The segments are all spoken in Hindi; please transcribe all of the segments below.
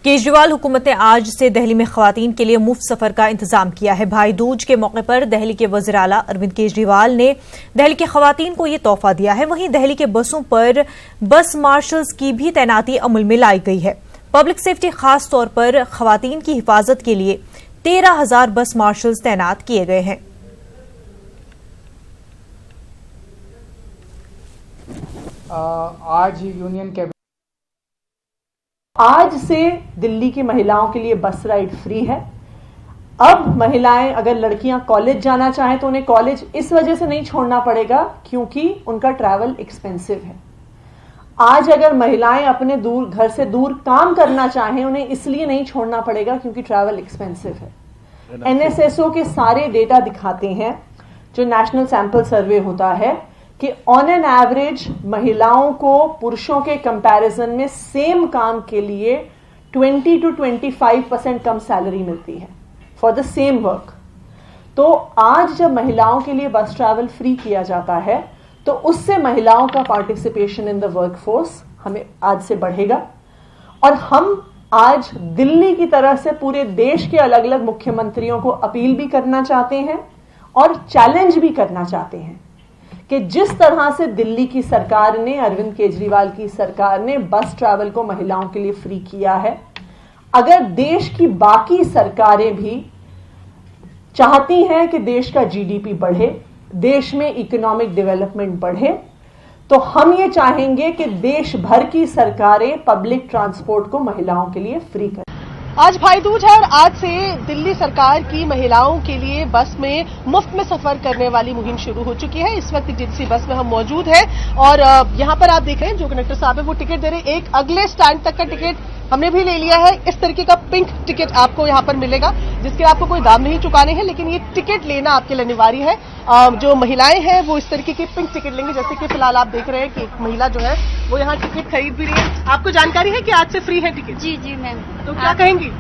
केजरीवाल हुकूमत ने आज से दिल्ली में खवातीन के लिए मुफ्त सफर का इंतजाम किया है। भाई दूज के मौके पर दिल्ली के वज़ीर आला अरविंद केजरीवाल ने दिल्ली के खवातीन को ये तोहफा दिया है। वहीं दिल्ली के बसों पर बस मार्शल्स की भी तैनाती अमल में लाई गई है। पब्लिक सेफ्टी खास तौर पर खवातीन की हिफाजत के लिए 13,000 बस मार्शल्स तैनात किए गए हैं। आज यूनियन कैबिनेट आज से दिल्ली की महिलाओं के लिए बस राइड फ्री है। अब महिलाएं अगर लड़कियां कॉलेज जाना चाहें तो उन्हें कॉलेज इस वजह से नहीं छोड़ना पड़ेगा क्योंकि उनका ट्रैवल एक्सपेंसिव है। आज अगर महिलाएं अपने घर से दूर काम करना चाहें उन्हें इसलिए नहीं छोड़ना पड़ेगा क्योंकि ट्रैवल एक्सपेंसिव है। एनएसएसओ के सारे डेटा दिखाते हैं, जो नेशनल सैंपल सर्वे होता है, कि ऑन एन एवरेज महिलाओं को पुरुषों के कंपैरिजन में सेम काम के लिए 20 to 25% कम सैलरी मिलती है फॉर द सेम वर्क। तो आज जब महिलाओं के लिए बस ट्रैवल फ्री किया जाता है तो उससे महिलाओं का पार्टिसिपेशन इन द वर्कफोर्स हमें आज से बढ़ेगा। और हम आज दिल्ली की तरह से पूरे देश के अलग अलग मुख्यमंत्रियों को अपील भी करना चाहते हैं और चैलेंज भी करना चाहते हैं कि जिस तरह से दिल्ली की सरकार ने, अरविंद केजरीवाल की सरकार ने बस ट्रैवल को महिलाओं के लिए फ्री किया है, अगर देश की बाकी सरकारें भी चाहती हैं कि देश का जीडीपी बढ़े, देश में इकोनॉमिक डेवलपमेंट बढ़े, तो हम ये चाहेंगे कि देश भर की सरकारें पब्लिक ट्रांसपोर्ट को महिलाओं के लिए फ्री करें। आज भाई दूज है और आज से दिल्ली सरकार की महिलाओं के लिए बस में मुफ्त में सफर करने वाली मुहिम शुरू हो चुकी है। इस वक्त जिस बस में हम मौजूद हैं और यहाँ पर आप देख रहे हैं जो कंडक्टर साहब है वो टिकट दे रहे हैं। एक अगले स्टैंड तक का टिकट हमने भी ले लिया है। इस तरीके का पिंक टिकट आपको यहाँ पर मिलेगा जिसके आपको कोई दाम नहीं चुकाने हैं, लेकिन ये टिकट लेना आपके लिए अनिवार्य है। जो महिलाएं हैं वो इस तरीके के पिंक टिकट लेंगे। जैसे कि फिलहाल आप देख रहे हैं कि एक महिला जो है वो यहाँ टिकट खरीद भी रही है। आपको जानकारी है कि आज से फ्री है टिकट? जी जी मैम। तो क्या कहेंगी?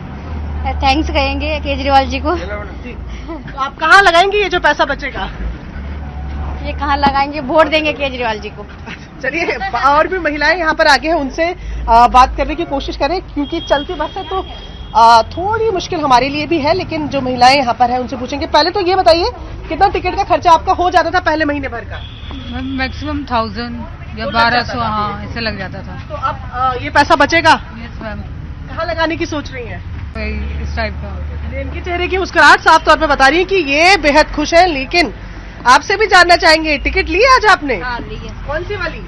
थैंक्स कहेंगे केजरीवाल जी को। तो आप कहाँ लगाएंगे ये जो पैसा बचेगा? ये कहाँ लगाएंगे? वोट देंगे केजरीवाल जी को। चलिए और भी महिलाएं यहाँ पर आगे हैं, उनसे बात करने की कोशिश करें क्योंकि चलती बस है तो थोड़ी मुश्किल हमारे लिए भी है, लेकिन जो महिलाएं यहाँ पर हैं उनसे पूछेंगे। पहले तो ये बताइए कितना टिकट का खर्चा आपका हो जाता था पहले महीने भर का? मैक्सिमम 1000 या 1200 हाँ ऐसे लग जाता था। तो अब ये पैसा बचेगा? Yes ma'am. कहाँ लगाने की सोच रही हैं? इस टाइप का। इनके चेहरे की मुस्कुराहट साफ तौर पे बता रही है कि ये बेहद खुश है। लेकिन आपसे भी जानना चाहेंगे, टिकट ली आज आपने? हाँ ली है। कौन सी वाली?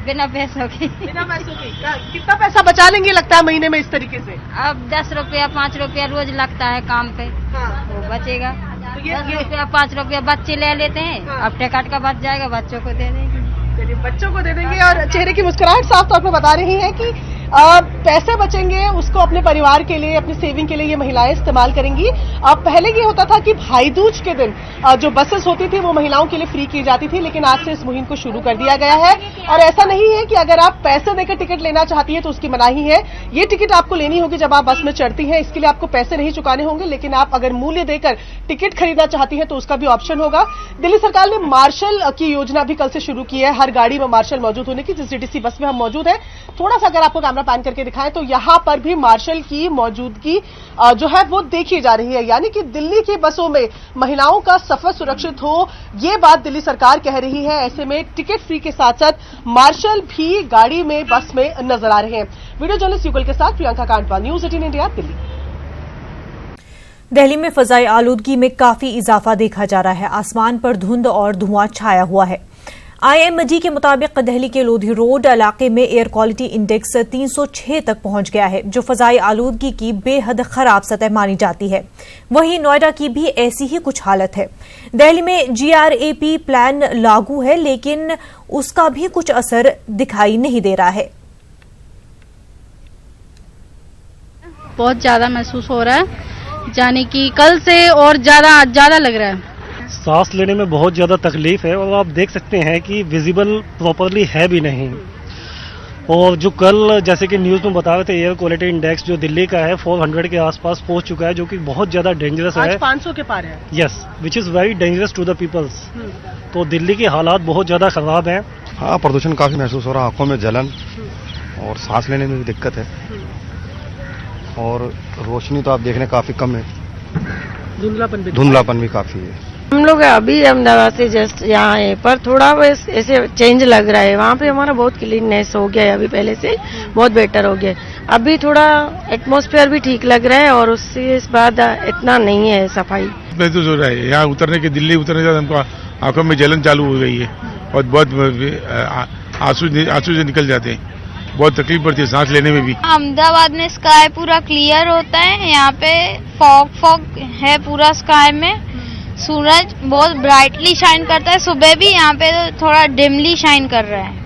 बिना पैसों की। बिना पैसों की। कितना पैसा बचा लेंगे लगता है महीने में इस तरीके से? अब 10 रुपया 5 रुपया रोज लगता है काम पे। हाँ। वो बचेगा। तो 10 रुपया 5 रुपया बच्चे ले लेते हैं। हाँ। अब टिकट का बच जाएगा, बच्चों को दे देंगे। चलिए बच्चों को दे देंगे। और चेहरे की मुस्कुराहट साफ तौर पे बता रही है कि पैसे बचेंगे उसको अपने परिवार के लिए, अपनी सेविंग के लिए ये महिलाएं इस्तेमाल करेंगी। पहले ये होता था कि भाई दूज के दिन जो बसेस होती थी वो महिलाओं के लिए फ्री की जाती थी, लेकिन आज से इस मुहिम को शुरू कर दिया गया है। और ऐसा नहीं है कि अगर आप पैसे देकर टिकट लेना चाहती है तो उसकी मनाही है। ये टिकट आपको लेनी होगी जब आप बस में चढ़ती हैं, इसके लिए आपको पैसे नहीं चुकाने होंगे। लेकिन आप अगर मूल्य देकर टिकट खरीदना चाहती है तो उसका भी ऑप्शन होगा। दिल्ली सरकार ने मार्शल की योजना भी कल से शुरू की है, हर गाड़ी में मार्शल मौजूद होने की। जिस डीटीसी बस में हम मौजूद है, थोड़ा सा अगर आपको कैमरा पैन करके दिखाएं तो यहां पर भी मार्शल की मौजूदगी जो है वो देखी जा रही है। यानी कि दिल्ली की बसों में महिलाओं का सफर सुरक्षित हो, ये बात दिल्ली सरकार कह रही है। ऐसे में टिकट फ्री के साथ साथ मार्शल भी गाड़ी में, बस में नजर आ रहे हैं। वीडियो जर्नलिस्ट युगल के साथ प्रियंका कांडवा, न्यूज 18 इंडिया, दिल्ली। दिल्ली में फजाई आलूदगी में काफी इजाफा देखा जा रहा है। आसमान पर धुंध और धुआं छाया हुआ है। IMD के मुताबिक दिल्ली के लोधी रोड इलाके में एयर क्वालिटी इंडेक्स 306 तक पहुंच गया है, जो फजाई आलूदगी की बेहद खराब सतह मानी जाती है। वहीं नोएडा की भी ऐसी ही कुछ हालत है। दिल्ली में GRAP प्लान लागू है, लेकिन उसका भी कुछ असर दिखाई नहीं दे रहा है। बहुत ज्यादा महसूस हो रहा है, यानी कि कल से और ज्यादा लग रहा है। सांस लेने में बहुत ज़्यादा तकलीफ है और आप देख सकते हैं कि विजिबल प्रॉपरली है भी नहीं। और जो कल जैसे कि न्यूज़ में बता रहे थे, एयर क्वालिटी इंडेक्स जो दिल्ली का है 400 के आसपास पहुंच चुका है, जो कि बहुत ज़्यादा डेंजरस है। आज 500 के पार है। Yes, which is very dangerous to the peoples. तो दिल्ली के हालात बहुत ज़्यादा खराब हैं। हाँ, प्रदूषण काफ़ी महसूस हो रहा है, आंखों में जलन और सांस लेने में भी दिक्कत है। और रोशनी तो आप देख रहे हैं काफी कम है, धुंधलापन भी काफी है। हम लोग अभी अहमदाबाद से जस्ट यहाँ आए, पर थोड़ा बस ऐसे चेंज लग रहा है। वहाँ पे हमारा बहुत क्लीननेस हो गया है, अभी पहले से बहुत बेटर हो गया है। अभी थोड़ा एटमॉस्फेयर भी ठीक लग रहा है और उससे इस बाद इतना नहीं है सफाई महसूस हो रहा है। यहाँ उतरने के दिल्ली उतरने के बाद हमको आंखों में जलन चालू हो गई है और बहुत आंसू से निकल जाते हैं, बहुत तकलीफ पड़ती है सांस लेने में भी। अहमदाबाद में स्काई पूरा क्लियर होता है, यहाँ पे फॉग है पूरा स्काई में, सूरज बहुत ब्राइटली शाइन करता है, सुबह भी यहाँ पे थोड़ा डिमली शाइन कर रहा है।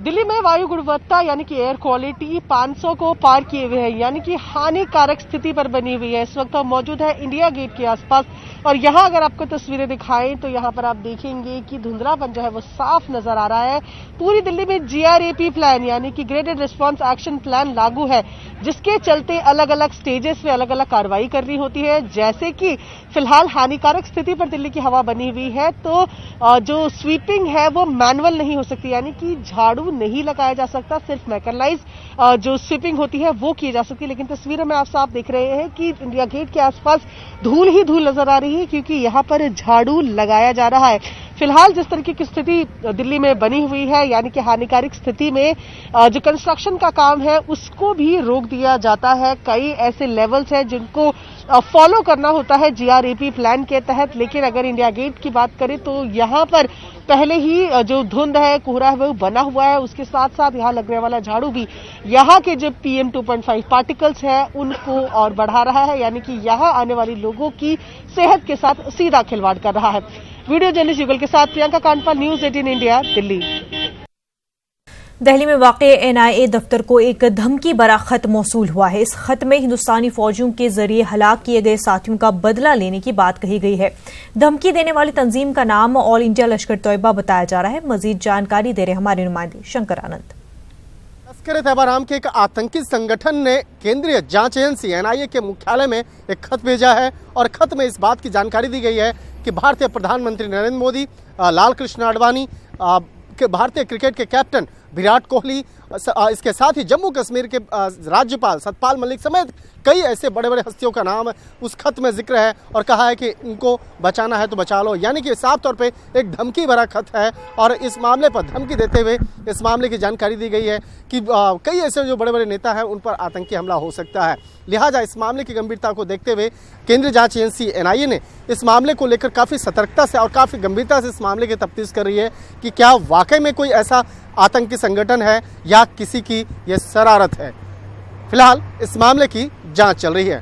दिल्ली में वायु गुणवत्ता यानी कि एयर क्वालिटी 500 को पार किए हुए है, यानी कि हानिकारक स्थिति पर बनी हुई है। इस वक्त हम मौजूद है इंडिया गेट के आसपास और यहाँ अगर आपको तस्वीरें दिखाएं तो यहाँ पर आप देखेंगे कि धुंधलापन जो है वो साफ नजर आ रहा है। पूरी दिल्ली में GRAP प्लान यानी कि ग्रेडेड रिस्पांस एक्शन प्लान लागू है, जिसके चलते अलग अलग स्टेजेस में अलग अलग कार्रवाई करनी होती है। जैसे कि फिलहाल हानिकारक स्थिति पर दिल्ली की हवा बनी हुई है, तो जो स्वीपिंग है वो मैनुअल नहीं हो सकती, यानी कि झाड़ू नहीं लगाया जा सकता, सिर्फ मैकेनाइज जो स्वीपिंग होती है वो की जा सकती है। लेकिन तस्वीरों में आप साफ देख रहे हैं कि इंडिया गेट के आसपास धूल ही धूल नजर आ रही है, क्योंकि यहाँ पर झाड़ू लगाया जा रहा है। फिलहाल जिस तरीके की स्थिति दिल्ली में बनी हुई है, यानी कि हानिकारक स्थिति में जो कंस्ट्रक्शन का काम है उसको भी रोक दिया जाता है। कई ऐसे लेवल्स हैं जिनको फॉलो करना होता है GRAP प्लान के तहत। लेकिन अगर इंडिया गेट की बात करें तो यहाँ पर पहले ही जो धुंध है, कोहरा है, वो बना हुआ है। उसके साथ साथ यहाँ लगने वाला झाड़ू भी यहाँ के जो PM 2.5 पार्टिकल्स है उनको और बढ़ा रहा है, यानी कि यहाँ आने वाले लोगों की सेहत के साथ सीधा खिलवाड़ कर रहा है। वीडियो जर्नलिस्ट युगल के साथ प्रियंका कांडपाल, न्यूज 18 इंडिया, दिल्ली। दिल्ली में वाक़ NIA दफ्तर को एक धमकी भरा खत मौसूल हुआ है। इस खत में हिंदुस्तानी फौजियों के जरिए हलाक किए गए साथियों का बदला लेने की बात कही गई है। धमकी देने वाली तंजीम का नाम ऑल इंडिया लश्कर तैयबा बताया जा रहा है। मजीद जानकारी दे रहे हमारे नुमाइंदे शंकर आनंद। लश्कर तैयबा नाम के एक आतंकी संगठन ने केंद्रीय जांच एजेंसी NIA के मुख्यालय में एक खत भेजा है और खत में इस बात की जानकारी दी गई है कि भारतीय प्रधानमंत्री नरेंद्र मोदी, लाल कृष्ण आडवाणी, भारतीय क्रिकेट के कैप्टन विराट कोहली, इसके साथ ही जम्मू कश्मीर के राज्यपाल सतपाल मलिक समेत कई ऐसे बड़े बड़े हस्तियों का नाम उस खत में जिक्र है और कहा है कि इनको बचाना है तो बचा लो। यानी कि साफ तौर पे एक धमकी भरा खत है और इस मामले पर धमकी देते हुए इस मामले की जानकारी दी गई है कि कई ऐसे जो बड़े बड़े नेता हैं उन पर आतंकी हमला हो सकता है। लिहाजा इस मामले की गंभीरता को देखते हुए केंद्रीय जांच एजेंसी NIA ने इस मामले को लेकर काफ़ी सतर्कता से और काफ़ी गंभीरता से इस मामले की तफ्तीश कर रही है कि क्या वाकई में कोई ऐसा आतंकी संगठन है या किसी की यह शरारत है। फिलहाल इस मामले की जांच चल रही है।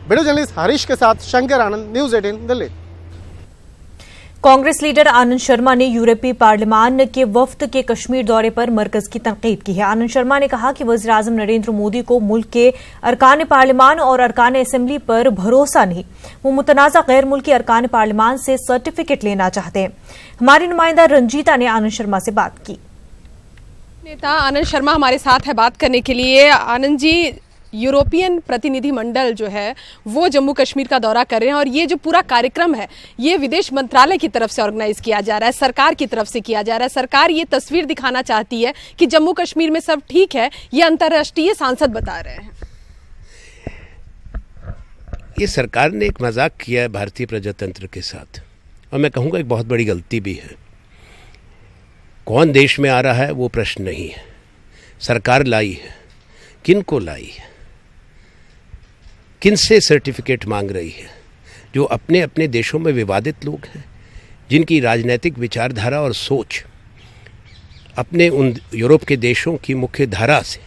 वीडियो जर्नलिस्ट हरीश के साथ शंकर आनंद, न्यूज 18 दिल्ली। कांग्रेस लीडर आनंद शर्मा ने यूरोपीय पार्लियामान के वफ्द के कश्मीर दौरे पर मरकज की तनकीद की है। आनंद शर्मा ने कहा कि वज़ीर-ए-आज़म नरेंद्र मोदी को मुल्क के अरकान पार्लियामान और अरकान असेंबली पर भरोसा नहीं, वो मुतनाज़ा गैर मुल्की अरकान पार्लियामान से सर्टिफिकेट लेना चाहते हैं। हमारी नुमाइंदा रंजीता ने आनंद शर्मा से बात की। नेता आनंद शर्मा हमारे साथ है बात करने के लिए। आनंद जी, यूरोपियन प्रतिनिधिमंडल जो है वो जम्मू कश्मीर का दौरा कर रहे हैं और ये जो पूरा कार्यक्रम है ये विदेश मंत्रालय की तरफ से ऑर्गेनाइज किया जा रहा है, सरकार की तरफ से किया जा रहा है। सरकार ये तस्वीर दिखाना चाहती है कि जम्मू कश्मीर में सब ठीक है, ये अंतर्राष्ट्रीय सांसद बता रहे हैं। ये सरकार ने एक मजाक किया है भारतीय प्रजातंत्र के साथ और मैं कहूँगा एक बहुत बड़ी गलती भी है। कौन देश में आ रहा है वो प्रश्न नहीं है, सरकार लाई है, किन को लाई है, किन से सर्टिफिकेट मांग रही है। जो अपने अपने देशों में विवादित लोग हैं, जिनकी राजनीतिक विचारधारा और सोच अपने उन यूरोप के देशों की मुख्य धारा से,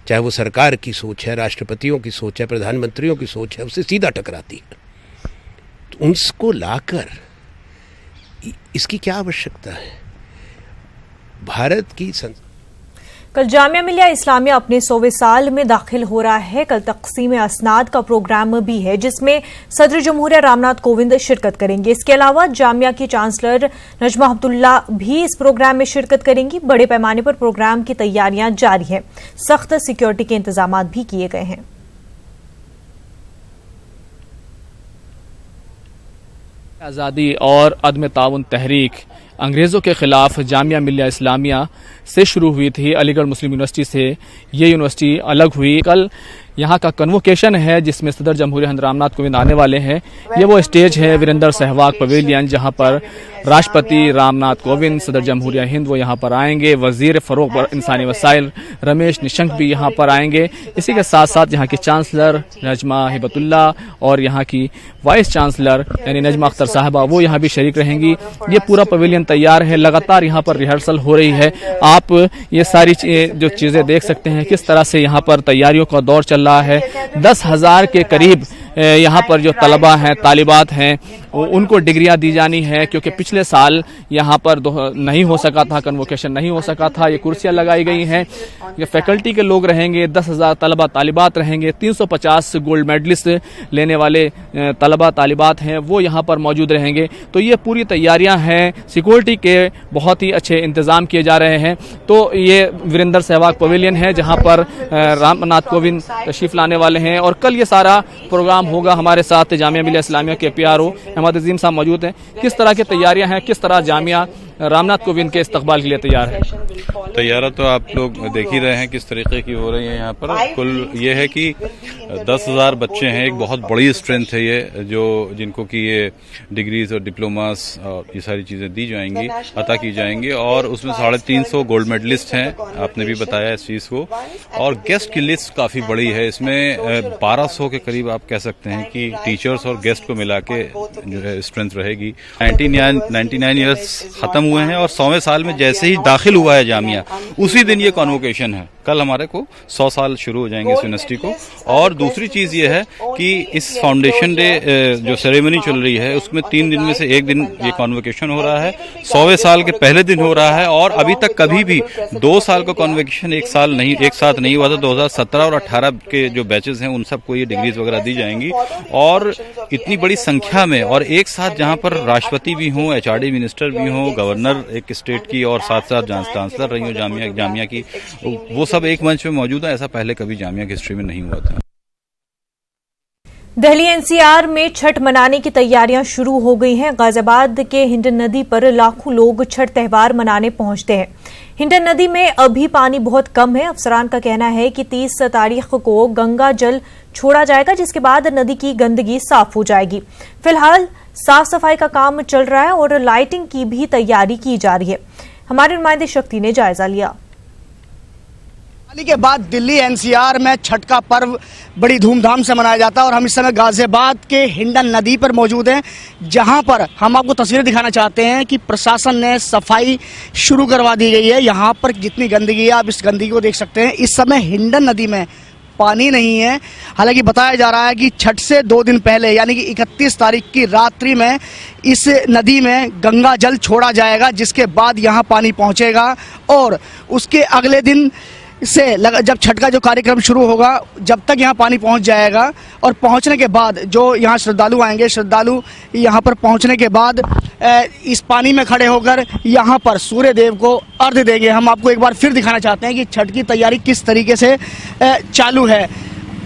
चाहे वो सरकार की सोच है, राष्ट्रपतियों की सोच है, प्रधानमंत्रियों की सोच है, उससे सीधा टकराती है। तो उनको लाकर इसकी क्या आवश्यकता है। भारत की कल जामिया मिलिया इस्लामिया अपने 100वें साल में दाखिल हो रहा है। कल तक़सीम असनाद का प्रोग्राम भी है जिसमें सदर जमहूरिया रामनाथ कोविंद शिरकत करेंगे। इसके अलावा जामिया की चांसलर नजमा अब्दुल्ला भी इस प्रोग्राम में शिरकत करेंगी। बड़े पैमाने पर प्रोग्राम की तैयारियां जारी हैं, सख्त सिक्योरिटी के इंतजाम भी किए गए हैं। आज़ादी और अदम ताउन तहरीक अंग्रेज़ों के ख़िलाफ़ जामिया मिलिया इस्लामिया से शुरू हुई थी। अलीगढ़ मुस्लिम यूनिवर्सिटी से ये यूनिवर्सिटी अलग हुई। कल यहाँ का कन्वोकेशन है जिसमें सदर जमहूरिया हिंद रामनाथ कोविंद आने वाले हैं। ये वो स्टेज है वीरेंद्र सहवाग पवेलियन, जहाँ पर राष्ट्रपति रामनाथ कोविंद, सदर जमहूरिया हिंद वो यहाँ पर आएंगे। वजीर फरोग इंसानी वसाइल रमेश निशंक भी यहाँ पर आएंगे। इसी के साथ साथ यहाँ की चांसलर नजमा हिबतुल्ला और यहाँ की वाइस चांसलर यानी नजमा अख्तर साहबा वो यहाँ भी शरीक रहेंगी। ये पूरा पवेलियन तैयार है, लगातार यहाँ पर रिहर्सल हो रही है। आप ये सारी जो चीजें देख सकते हैं किस तरह से यहाँ पर तैयारियों का दौर चल रहा है। 10,000 के करीब यहाँ पर जो तलबा हैं, तालिबात हैं, उनको डिग्रियां दी जानी है, क्योंकि पिछले साल यहाँ पर नहीं हो सका था, कन्वोकेशन नहीं हो सका था। ये कुर्सियां लगाई गई हैं, ये फैकल्टी के लोग रहेंगे, 10,000 तलबा तालिबात रहेंगे, 350 गोल्ड मेडलिस्ट लेने वाले तलबा तालिबात हैं वो यहाँ पर मौजूद रहेंगे। तो ये पूरी तैयारियां हैं, सिक्योरिटी के बहुत ही अच्छे इंतजाम किए जा रहे हैं। तो ये वीरेंद्र सहवाग पवेलियन है जहाँ पर रामनाथ कोविंद तशरीफ लाने वाले हैं और कल ये सारा प्रोग्राम होगा। हमारे साथ जामिया मिलिया इस्लामिया के PRO अहमद अजीम साहब मौजूद हैं। किस तरह की तैयारियां हैं, किस तरह जामिया रामनाथ कोविंद के इस्तकबाल के लिए तैयार है? तैयारी तो आप लोग देख ही रहे हैं किस तरीके की हो रही है यहाँ पर। कुल ये है कि 10,000 बच्चे हैं, एक बहुत बड़ी स्ट्रेंथ है ये, जो जिनको कि ये डिग्रीज और डिप्लोमास और ये सारी चीजें दी जाएंगी, अता की जाएंगी। और उसमें 350 गोल्ड मेडलिस्ट हैं, आपने भी बताया इस चीज को। और गेस्ट की लिस्ट काफी बड़ी है, इसमें 1200 के करीब आप कह सकते हैं कि टीचर्स और गेस्ट को मिला के जो है स्ट्रेंथ रहेगी। 99 ईयर्स खत्म हुए हैं और 100वें साल में जैसे ही दाखिल हुआ है जामिया उसी दिन ये कॉन्वोकेशन है। कल हमारे को 100 साल शुरू हो जाएंगे इस यूनिवर्सिटी को। और दूसरी चीज ये है कि इस फाउंडेशन डे जो सेरेमनी चल रही है उसमें 3 दिन में से एक दिन ये कॉन्वोकेशन हो रहा है, 100वें साल के पहले दिन हो रहा है। और अभी तक कभी भी 2 साल का कॉन्वोकेशन एक साथ नहीं हुआ था। 2017 और 18 के जो बैचेस हैं उन सबको ये डिग्रीज वगैरह दी जाएंगी। और इतनी बड़ी संख्या में और एक साथ जहां पर राष्ट्रपति भी हों, HRD मिनिस्टर भी हों, गवर्नर एक स्टेट की और साथ साथ चांसलर रही हो जामिया की, वो सब एक मंच में मौजूद है। ऐसा पहले कभी जामिया की हिस्ट्री में नहीं हुआ था। दिल्ली NCR में छठ मनाने की तैयारियां शुरू हो गई हैं। गाजियाबाद के हिंडन नदी पर लाखों लोग छठ त्योहार मनाने पहुंचते हैं। हिंडन नदी में अभी पानी बहुत कम है। अफसरान का कहना है कि 30 तारीख को गंगा जल छोड़ा जाएगा, जिसके बाद नदी की गंदगी साफ हो जाएगी। फिलहाल साफ सफाई का काम चल रहा है और लाइटिंग की भी तैयारी की जा रही है। हमारे नुमाइंदे शक्ति ने जायजा लिया। के बाद दिल्ली NCR में छठ का पर्व बड़ी धूमधाम से मनाया जाता है और हम इस समय गाजियाबाद के हिंडन नदी पर मौजूद हैं, जहां पर हम आपको तस्वीरें दिखाना चाहते हैं कि प्रशासन ने सफाई शुरू करवा दी गई है। यहां पर जितनी गंदगी है आप इस गंदगी को देख सकते हैं। इस समय हिंडन नदी में पानी नहीं है। हालांकि बताया जा रहा है कि छठ से 2 दिन पहले यानी कि 31 तारीख की रात्रि में इस नदी में गंगा जल छोड़ा जाएगा, जिसके बाद यहां पानी पहुंचेगा और उसके अगले दिन से जब छठ का जो कार्यक्रम शुरू होगा, जब तक यहाँ पानी पहुँच जाएगा और पहुँचने के बाद जो यहाँ श्रद्धालु आएंगे, श्रद्धालु यहाँ पर पहुँचने के बाद इस पानी में खड़े होकर यहाँ पर सूर्य देव को अर्घ्य देंगे। हम आपको एक बार फिर दिखाना चाहते हैं कि छठ की तैयारी किस तरीके से चालू है।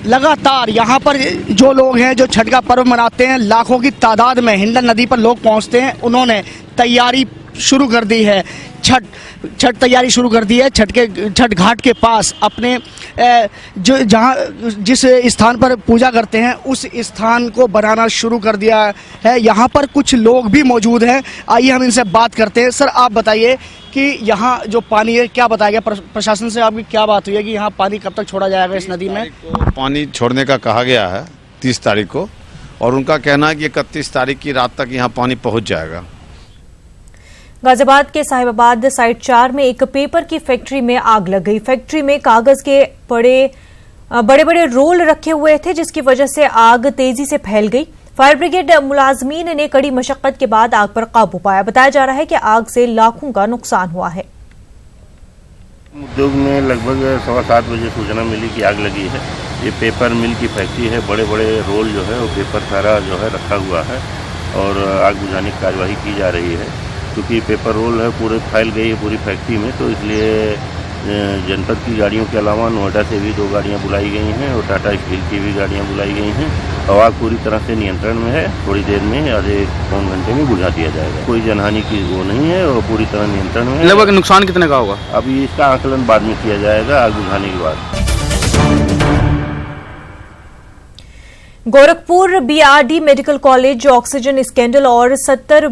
लगातार यहाँ पर जो लोग हैं जो छठ का पर्व मनाते हैं, लाखों की तादाद में हिंडन नदी पर लोग पहुँचते हैं। उन्होंने तैयारी शुरू कर दी है, छठ तैयारी शुरू कर दी है। छठ घाट के पास अपने जिस स्थान पर पूजा करते हैं उस स्थान को बनाना शुरू कर दिया है। यहाँ पर कुछ लोग भी मौजूद हैं, आइए हम इनसे बात करते हैं। सर, आप बताइए कि यहाँ जो पानी है, क्या बताया गया प्रशासन से, आपकी क्या बात हुई है कि यहाँ पानी कब तक छोड़ा जाएगा इस नदी में? पानी छोड़ने का कहा गया है 30 तारीख को और उनका कहना है कि 31 तारीख की रात तक यहाँ पानी पहुँच जाएगा। गाजियाबाद के साहिबाबाद साइट 4 में एक पेपर की फैक्ट्री में आग लग गई। फैक्ट्री में कागज के बड़े बड़े रोल रखे हुए थे, जिसकी वजह से आग तेजी से फैल गई। फायर ब्रिगेड मुलाजमीन ने कड़ी मशक्कत के बाद आग पर काबू पाया। बताया जा रहा है कि आग से लाखों का नुकसान हुआ है। उद्योग में लगभग 7:15 बजे सूचना मिली कि आग लगी है। ये पेपर मिल की फैक्ट्री है, बड़े बड़े रोल जो है वो पेपर सारा जो है रखा हुआ है और आग बुझाने की कार्यवाही की जा रही है। क्योंकि पेपर रोल है पूरे फैल गई है पूरी फैक्ट्री में, तो इसलिए जनपद की गाड़ियों के अलावा नोएडा से भी 2 गाड़ियां बुलाई गई हैं और टाटा स्टील की भी गाड़ियां बुलाई गई हैं। और आग पूरी तरह से नियंत्रण में है। थोड़ी देर में आधे पौन घंटे में बुझा दिया जाएगा। कोई जनहानि की वो नहीं है और पूरी तरह नियंत्रण में है। लगभग नुकसान कितने का होगा? अभी इसका आकलन बाद में किया जाएगा आग बुझाने के बाद। Gorakhpur BRD medical college oxygen scandal और 70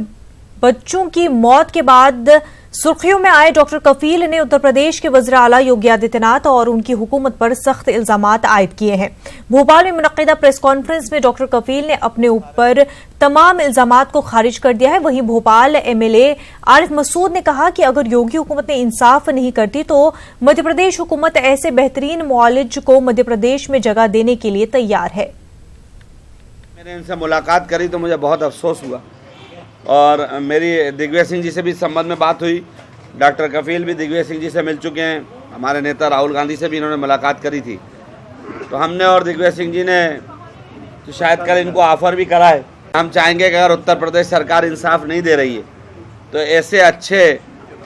बच्चों की मौत के बाद सुर्खियों में आए डॉक्टर कफील ने उत्तर प्रदेश के वज़ीर आला योगी आदित्यनाथ और उनकी हुकूमत पर सख्त इल्जामात आयद किए हैं। भोपाल में मुनक्किदा प्रेस कॉन्फ्रेंस में डॉक्टर कफील ने अपने ऊपर तमाम इल्जामात को खारिज कर दिया है। वहीं भोपाल एमएलए आरिफ मसूद ने कहा कि अगर योगी हुकूमत ने इंसाफ नहीं करती तो मध्य प्रदेश हुकूमत ऐसे बेहतरीन मुआलिज को मध्य प्रदेश में जगह देने के लिए तैयार है। मैंने इनसे मुलाकात करी तो मुझे बहुत अफसोस हुआ और मेरी दिग्विजय सिंह जी से भी इस संबंध में बात हुई। डॉक्टर कफील भी दिग्विजय सिंह जी से मिल चुके हैं। हमारे नेता राहुल गांधी से भी इन्होंने मुलाकात करी थी। तो हमने और दिग्विजय सिंह जी ने तो शायद कल इनको ऑफर भी करा है। हम चाहेंगे कि अगर उत्तर प्रदेश सरकार इंसाफ नहीं दे रही है तो ऐसे अच्छे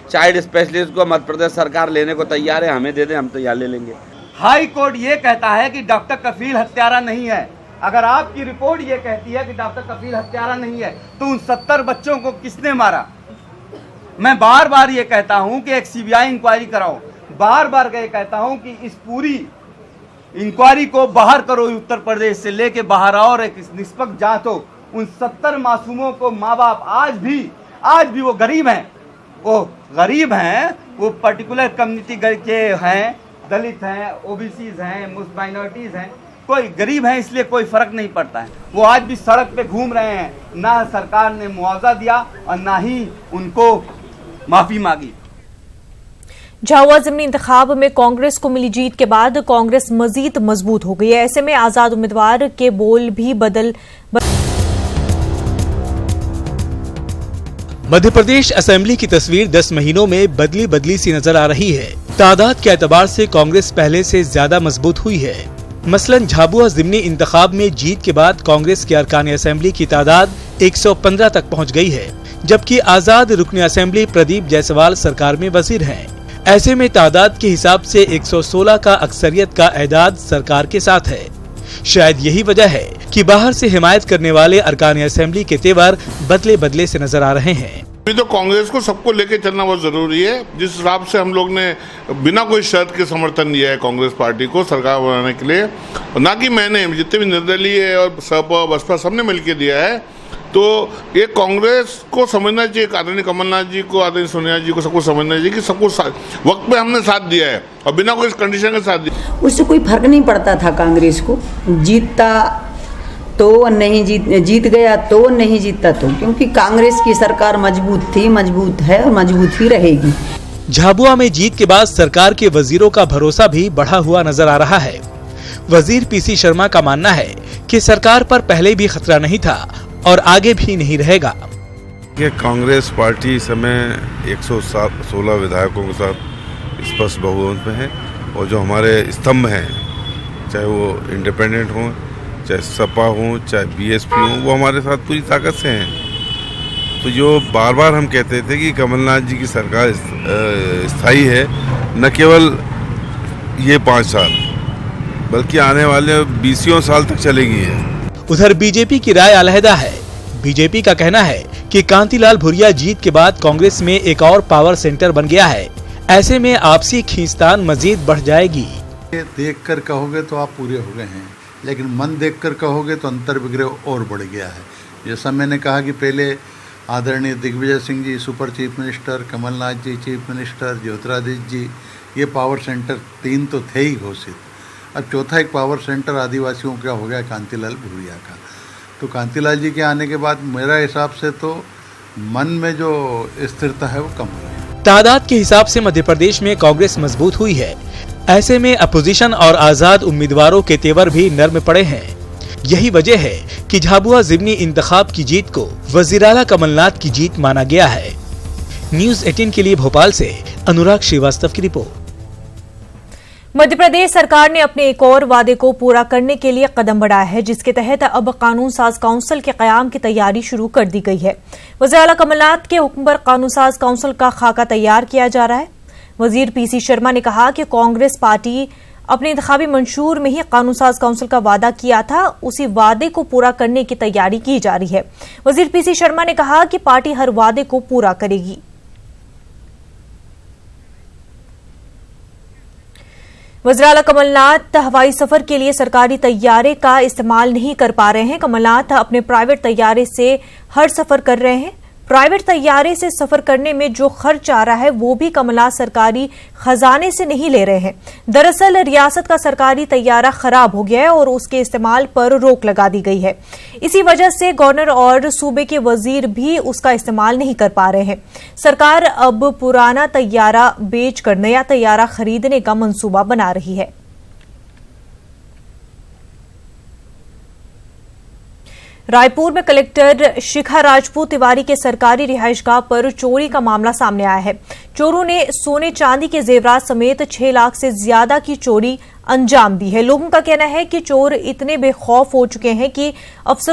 चाइल्ड स्पेशलिस्ट को मध्य प्रदेश सरकार लेने को तैयार है, हमें दे दें, हम तैयार ले लेंगे। हाई कोर्ट ये कहता है कि डॉक्टर कफील हत्यारा नहीं है। अगर आपकी रिपोर्ट ये कहती है कि डॉक्टर कफील हत्यारा नहीं है तो उन 70 बच्चों को किसने मारा? मैं बार बार ये कहता हूं कि एक सीबीआई इंक्वायरी कराओ। बार बार ये कहता हूं कि इस पूरी इंक्वायरी को बाहर करो, उत्तर प्रदेश से लेके बाहर आओ और एक निष्पक्ष जांच हो। उन 70 मासूमों को माँ बाप आज भी वो गरीब हैं, वो पर्टिकुलर कम्युनिटी के हैं, दलित हैं, ओबीसीज हैं, मुस्लिम माइनॉरिटीज हैं, कोई गरीब है इसलिए कोई फर्क नहीं पड़ता है। वो आज भी सड़क पे घूम रहे हैं। ना सरकार ने मुआवजा दिया और ना ही उनको माफी मांगी। झाबुआ ज़िमनी इंतखाब में कांग्रेस को मिली जीत के बाद कांग्रेस मजीद मजबूत हो गई है। ऐसे में आजाद उम्मीदवार के बोल भी मध्य प्रदेश असेंबली की तस्वीर 10 महीनों में बदली सी नजर आ रही है। तादाद के एतबार से कांग्रेस पहले से ज्यादा मजबूत हुई है। मसलन झाबुआ ज़िमनी इंतखाब में जीत के बाद कांग्रेस के अरकान असेंबली की तादाद 115 तक पहुंच गई है, जबकि आजाद रुकन असेंबली प्रदीप जायसवाल सरकार में वजीर हैं। ऐसे में तादाद के हिसाब से 116 का अक्सरियत का एदाद सरकार के साथ है। शायद यही वजह है कि बाहर से हिमायत करने वाले अरकान असेंबली के तेवर बदले से नजर आ रहे हैं। अभी तो कांग्रेस को सबको लेके चलना बहुत जरूरी है। जिस हिसाब से हम लोग ने बिना कोई शर्त के समर्थन दिया है कांग्रेस पार्टी को सरकार बनाने के लिए, ना कि मैंने, जितने भी निर्दलीय और सपा बसपा सबने मिलकर दिया है, तो ये कांग्रेस को समझना चाहिए, आदरणीय कमलनाथ जी को, आदरणीय सोनिया जी को, सबको समझना चाहिए कि सबको वक्त पे हमने साथ दिया है और बिना कोई कंडीशन के साथ दिया। उससे कोई फर्क नहीं पड़ता था कांग्रेस को, जीतता तो नहीं जीत गया तो नहीं जीतता तो, क्योंकि कांग्रेस की सरकार मजबूत थी, मजबूत है और मजबूत ही रहेगी। झाबुआ में जीत के बाद सरकार के वजीरों का भरोसा भी बढ़ा हुआ नजर आ रहा है। वजीर पीसी शर्मा का मानना है कि सरकार पर पहले भी खतरा नहीं था और आगे भी नहीं रहेगा। ये कांग्रेस पार्टी इस समय 116 विधायकों के साथ स्पष्ट बहुमत में है और जो हमारे स्तंभ हैं, चाहे वो इंडिपेंडेंट हों, चाहे सपा हो, चाहे बीएसपी हो, वो हमारे साथ पूरी ताकत से हैं। तो जो बार बार हम कहते थे कि कमलनाथ जी की सरकार स्थायी है, न केवल ये 5 साल बल्कि आने वाले 20 साल तक चलेगी है। उधर बीजेपी की राय अलहदा है। बीजेपी का कहना है कि कांतिलाल भूरिया जीत के बाद कांग्रेस में एक और पावर सेंटर बन गया है। ऐसे में आपसी खींचतान मजीद बढ़ जाएगी। देख कर कहोगे तो आप पूरे हो गए हैं, लेकिन मन देखकर कहोगे तो अंतर विग्रह और बढ़ गया है। जैसा मैंने कहा कि पहले आदरणीय Digvijay Singh ji super chief minister, Kamal Nath जी चीफ मिनिस्टर, ज्योतिरादित्य जी, ये पावर सेंटर 3 तो थे ही घोषित। अब चौथा एक पावर सेंटर आदिवासियों का हो गया कांतिलाल भूरिया का। तो कांतिलाल जी के आने के बाद मेरा हिसाब से तो मन में जो स्थिरता है वो कम हो रही है। तादाद के हिसाब से मध्य प्रदेश में कांग्रेस मजबूत हुई है। ऐसे में अपोजिशन और आजाद उम्मीदवारों के तेवर भी नर्म पड़े हैं। यही वजह है कि झाबुआ ज़िमनी इंतखाब की जीत को वज़ीर आला कमलनाथ की जीत माना गया है। न्यूज़ 18 के लिए भोपाल से अनुराग श्रीवास्तव की रिपोर्ट। मध्य प्रदेश सरकार ने अपने एक और वादे को पूरा करने के लिए कदम बढ़ाया है, जिसके तहत अब कानून साज काउंसिल के कयाम की तैयारी शुरू कर दी गई है। वज़ीर आला कमलनाथ के हुक्म पर कानून साज काउंसिल का खाका तैयार किया जा रहा है। वजीर पीसी शर्मा ने कहा कि कांग्रेस पार्टी अपने इंतखाबी मंशूर में ही कानून साज काउंसिल का वादा किया था, उसी वादे को पूरा करने की तैयारी की जा रही है। वजीर पीसी शर्मा ने कहा कि पार्टी हर वादे को पूरा करेगी। वज़ीर-ए-आला कमलनाथ हवाई सफर के लिए सरकारी तैयारे का इस्तेमाल नहीं कर पा रहे हैं। कमलनाथ अपने प्राइवेट तैयारे से हर सफर कर रहे हैं। प्राइवेट तैयारे से सफर करने में जो खर्च आ रहा है वो भी कमलनाथ सरकारी खजाने से नहीं ले रहे हैं। दरअसल रियासत का सरकारी तैयारा खराब हो गया है और उसके इस्तेमाल पर रोक लगा दी गई है। इसी वजह से गवर्नर और सूबे के वजीर भी उसका इस्तेमाल नहीं कर पा रहे हैं। सरकार अब पुराना तैयारा बेचकर नया तैयारा खरीदने का मंसूबा बना रही है। रायपुर में कलेक्टर शिखा राजपूत तिवारी के सरकारी रिहाइशगाह पर चोरी का मामला सामने आया है। चोरों ने सोने चांदी के जेवरात समेत 6 लाख से ज्यादा की चोरी अंजाम दी है। लोगों का कहना है कि चोर इतने बेखौफ हो चुके हैं कि अफसरों